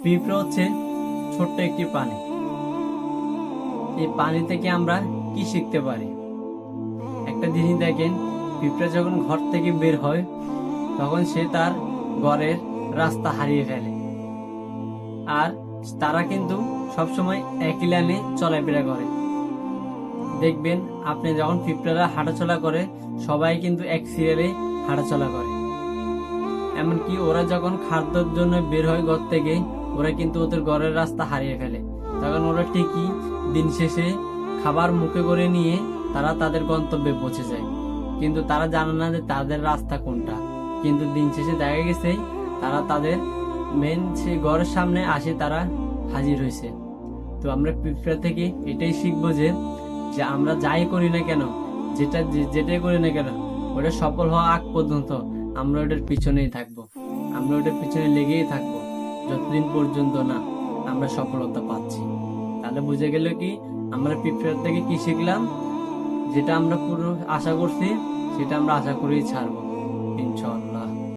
পিঁপড়া হচ্ছে ছোট্ট একটি প্রাণী। এই প্রাণী থেকে আমরা কি শিখতে পারি? একটা জিনিস দেখেন, পিঁপড়া যখন ঘর থেকে বের হয় তখন সে তার ঘরের রাস্তা হারিয়ে ফেলে। আর তারা কিন্তু সবসময় একই লাইনে চলাফেরা করে। দেখবেন আপনি যখন পিঁপড়ারা হাঁটাচলা করে, সবাই কিন্তু এক সিরিয়ালে হাঁটাচলা করে। এমনকি ওরা যখন খাদ্যের জন্য বের হয় ঘর থেকে, ওরা কিন্তু ওদের ঘরের রাস্তা হারিয়ে ফেলে। তখন ওরা ঠিকই দিন শেষে খাবার মুখে করে নিয়ে তারা তাদের গন্তব্যে পৌঁছে যায়, কিন্তু তারা জানে না যে তাদের রাস্তা কোনটা। কিন্তু দিন শেষে দেখা গেছে তারা তাদের মেন সেই ঘরের সামনে আসে, তারা হাজির হয়েছে। তো আমরা পিঁপড়া থেকে এটাই শিখবো যে যে আমরা যাই করি না কেন, যেটাই করি না কেন, ওটা সফল হওয়া আগ পর্যন্ত আমরা ওটার পিছনেই থাকবো। আমরা ওটার পিছনে লেগেই থাকবো যতদিন পর্যন্ত না আমরা সফলতা পাচ্ছি। তাহলে বুঝে গেল কি আমরা পিঁপড়ার থেকে কি শিখলাম? যেটা আমরা পুরো আশা করছি সেটা আমরা আশা করেই ছাড়বো, ইনশাআল্লাহ।